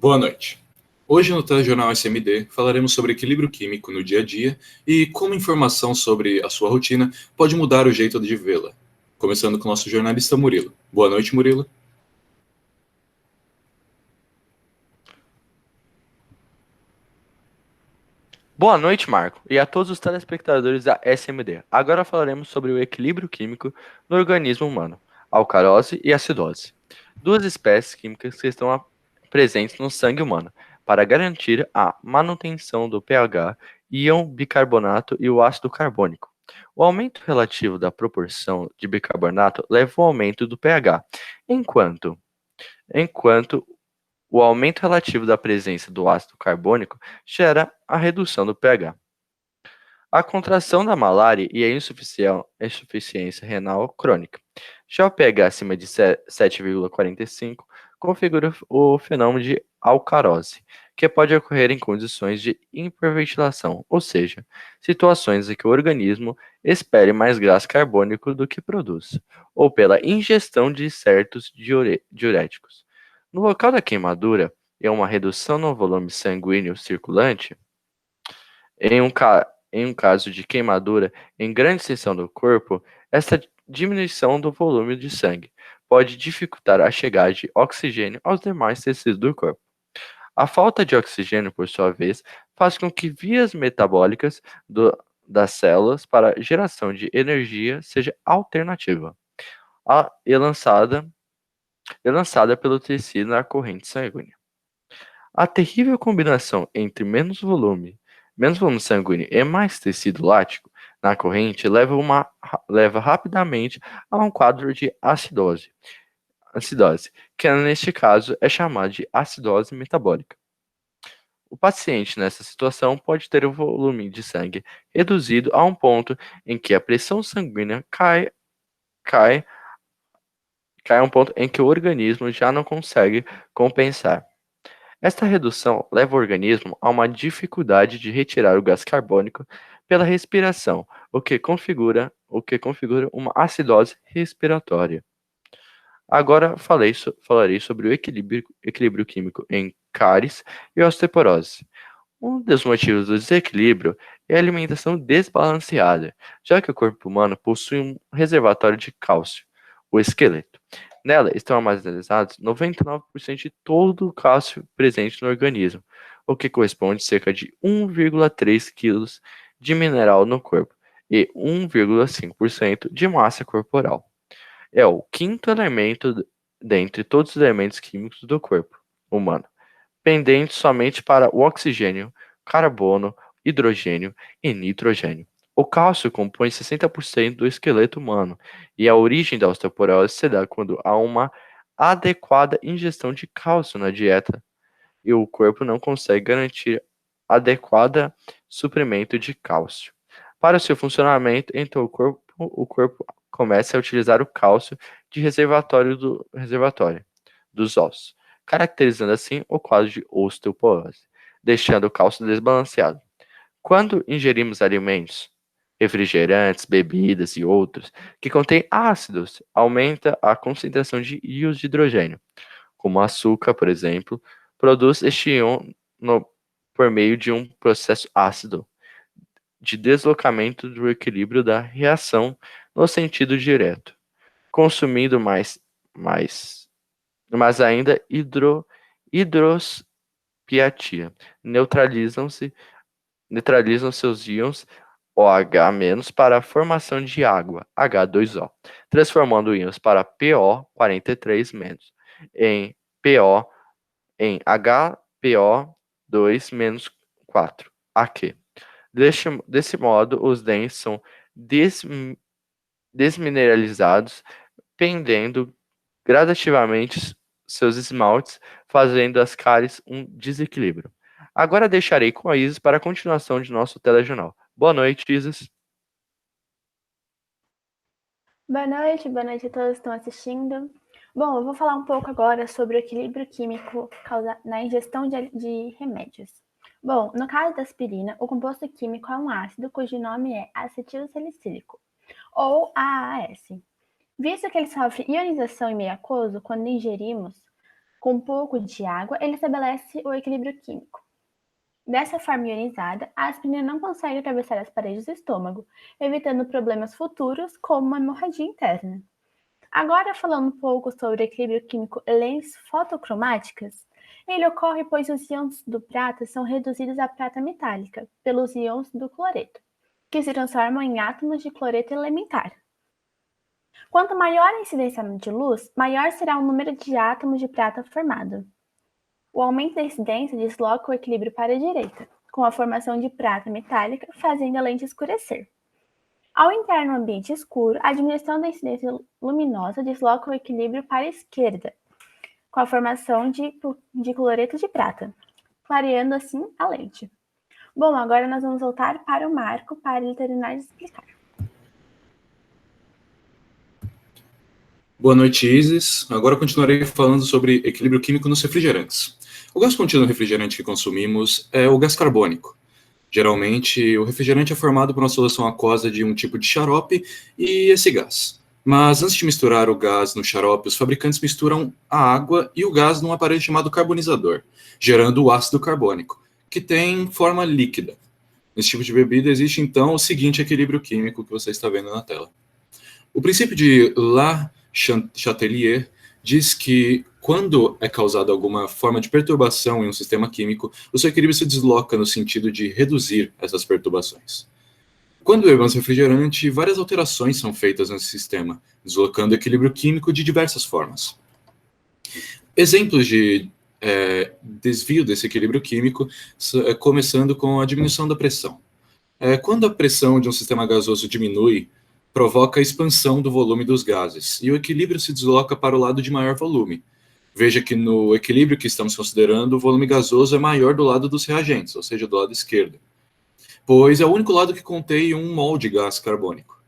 Boa noite. Hoje no Telejornal SMD falaremos sobre equilíbrio químico no dia a dia e como informação sobre a sua rotina pode mudar o jeito de vê-la. Começando com o nosso jornalista Murilo. Boa noite, Murilo. Boa noite, Marco, e a todos os telespectadores da SMD. Agora falaremos sobre o equilíbrio químico no organismo humano, alcalose e acidose, duas espécies químicas que estão presentes no sangue humano para garantir a manutenção do pH, íon bicarbonato e o ácido carbônico. O aumento relativo da proporção de bicarbonato leva ao aumento do pH, enquanto o aumento relativo da presença do ácido carbônico gera a redução do pH. A contração da malária e a insuficiência renal crônica. Já o pH acima de 7,45 configura o fenômeno de alcarose, que pode ocorrer em condições de hiperventilação, ou seja, situações em que o organismo expele mais gás carbônico do que produz, ou pela ingestão de certos diuréticos. No local da queimadura, em uma redução no volume sanguíneo circulante, em um caso de queimadura em grande seção do corpo, essa diminuição do volume de sangue pode dificultar a chegada de oxigênio aos demais tecidos do corpo. A falta de oxigênio, por sua vez, faz com que vias metabólicas das células para geração de energia seja alternativa e lançada pelo tecido na corrente sanguínea. A terrível combinação entre menos volume sanguíneo e mais tecido lático na corrente leva rapidamente a um quadro de acidose, que neste caso é chamado de acidose metabólica. O paciente nessa situação pode ter o volume de sangue reduzido a um ponto em que a pressão sanguínea cai a um ponto em que o organismo já não consegue compensar. Esta redução leva o organismo a uma dificuldade de retirar o gás carbônico pela respiração, o que configura uma acidose respiratória. Agora falarei sobre o equilíbrio químico em cáries e osteoporose. Um dos motivos do desequilíbrio é a alimentação desbalanceada, já que o corpo humano possui um reservatório de cálcio, o esqueleto. Nela estão armazenados 99% de todo o cálcio presente no organismo, o que corresponde a cerca de 1,3 kg de mineral no corpo e 1,5% de massa corporal. É o quinto elemento dentre todos os elementos químicos do corpo humano, pendente somente para o oxigênio, carbono, hidrogênio e nitrogênio. O cálcio compõe 60% do esqueleto humano e a origem da osteoporose se dá quando há uma adequada ingestão de cálcio na dieta e o corpo não consegue garantir adequado suprimento de cálcio. Para seu funcionamento, então o corpo começa a utilizar o cálcio de reservatório dos ossos, caracterizando assim o quadro de osteoporose, deixando o cálcio desbalanceado. Quando ingerimos alimentos, refrigerantes, bebidas e outros que contêm ácidos, aumenta a concentração de íons de hidrogênio, como açúcar, por exemplo, produz este íon por meio de um processo ácido de deslocamento do equilíbrio da reação no sentido direto, consumindo mas ainda hidrospiatia. Neutralizam seus íons OH- para a formação de água, H2O, transformando íons para PO43- em PO em HPO2- 4, Desse modo, os dentes são desmineralizados, pendendo gradativamente seus esmaltes, fazendo as cáries um desequilíbrio. Agora deixarei com a Isis para a continuação de nosso telejornal. Boa noite, Isis. Boa noite a todos que estão assistindo. Bom, eu vou falar um pouco agora sobre o equilíbrio químico na ingestão de remédios. Bom, no caso da aspirina, o composto químico é um ácido cujo nome é acetilsalicílico, ou AAS. Visto que ele sofre ionização em meio aquoso quando ingerimos, Com um pouco de água, ele estabelece o equilíbrio químico. Dessa forma ionizada, a aspirina não consegue atravessar as paredes do estômago, evitando problemas futuros como uma hemorragia interna. Agora, falando um pouco sobre o equilíbrio químico lentes fotocromáticas, ele ocorre pois os íons do prata são reduzidos à prata metálica pelos íons do cloreto, que se transformam em átomos de cloreto elementar. Quanto maior a incidência de luz, maior será o número de átomos de prata formado. O aumento da incidência desloca o equilíbrio para a direita, com a formação de prata metálica, fazendo a lente escurecer. Ao entrar no ambiente escuro, a diminuição da incidência luminosa desloca o equilíbrio para a esquerda, com a formação de cloreto de prata, clareando assim a lente. Bom, agora nós vamos voltar para o Marco para ele terminar de explicar. Boa noite, Isis. Agora continuarei falando sobre equilíbrio químico nos refrigerantes. O gás contido no refrigerante que consumimos é o gás carbônico. Geralmente, o refrigerante é formado por uma solução aquosa de um tipo de xarope e esse gás. Mas antes de misturar o gás no xarope, os fabricantes misturam a água e o gás num aparelho chamado carbonizador, gerando o ácido carbônico, que tem forma líquida. Nesse tipo de bebida existe então o seguinte equilíbrio químico que você está vendo na tela. O princípio de La Chatelier diz que quando é causada alguma forma de perturbação em um sistema químico, o seu equilíbrio se desloca no sentido de reduzir essas perturbações. Quando bebemos refrigerante, várias alterações são feitas nesse sistema, deslocando o equilíbrio químico de diversas formas. Exemplos de desvio desse equilíbrio químico, começando com a diminuição da pressão. Quando a pressão de um sistema gasoso diminui, provoca a expansão do volume dos gases, e o equilíbrio se desloca para o lado de maior volume. Veja que no equilíbrio que estamos considerando, o volume gasoso é maior do lado dos reagentes, ou seja, do lado esquerdo, pois é o único lado que contém 1 mol de gás carbônico.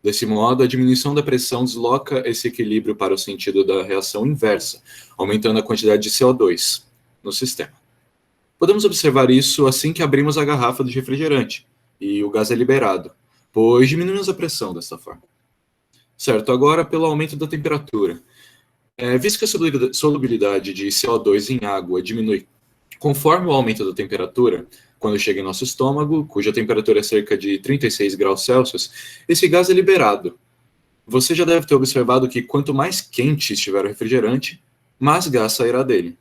Desse modo, a diminuição da pressão desloca esse equilíbrio para o sentido da reação inversa, aumentando a quantidade de CO2 no sistema. Podemos observar isso assim que abrimos a garrafa de refrigerante, e o gás é liberado, pois diminuímos a pressão dessa forma. Certo, agora pelo aumento da temperatura. Visto que a solubilidade de CO2 em água diminui conforme o aumento da temperatura, quando chega em nosso estômago, cuja temperatura é cerca de 36 graus Celsius, esse gás é liberado. Você já deve ter observado que quanto mais quente estiver o refrigerante, mais gás sairá dele.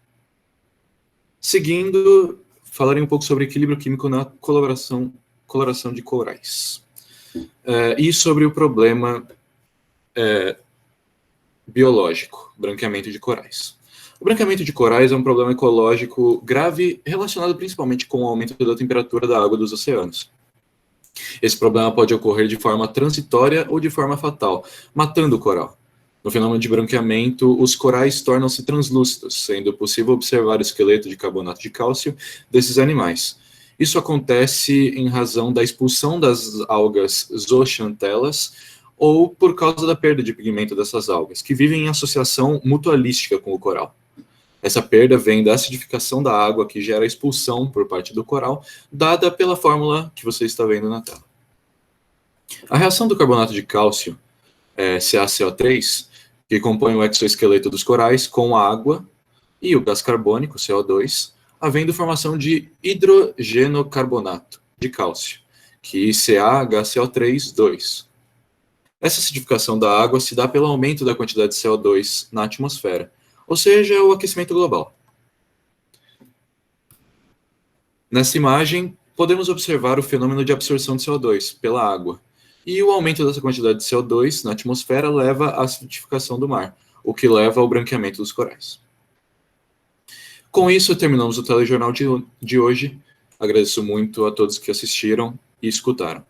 Seguindo, falarei um pouco sobre equilíbrio químico na coloração de corais. E sobre o problema biológico, branqueamento de corais. O branqueamento de corais é um problema ecológico grave relacionado principalmente com o aumento da temperatura da água dos oceanos. Esse problema pode ocorrer de forma transitória ou de forma fatal, matando o coral. No fenômeno de branqueamento, os corais tornam-se translúcidos, sendo possível observar o esqueleto de carbonato de cálcio desses animais. Isso acontece em razão da expulsão das algas zooxantelas ou por causa da perda de pigmento dessas algas, que vivem em associação mutualística com o coral. Essa perda vem da acidificação da água que gera a expulsão por parte do coral, dada pela fórmula que você está vendo na tela. A reação do carbonato de cálcio, CaCO3, que compõe o exoesqueleto dos corais, com a água e o gás carbônico, CO2, havendo formação de hidrogenocarbonato de cálcio, que CaHCO3, 2. Essa acidificação da água se dá pelo aumento da quantidade de CO2 na atmosfera, ou seja, o aquecimento global. Nessa imagem, podemos observar o fenômeno de absorção de CO2 pela água, e o aumento dessa quantidade de CO2 na atmosfera leva à acidificação do mar, o que leva ao branqueamento dos corais. Com isso, terminamos o telejornal de hoje. Agradeço muito a todos que assistiram e escutaram.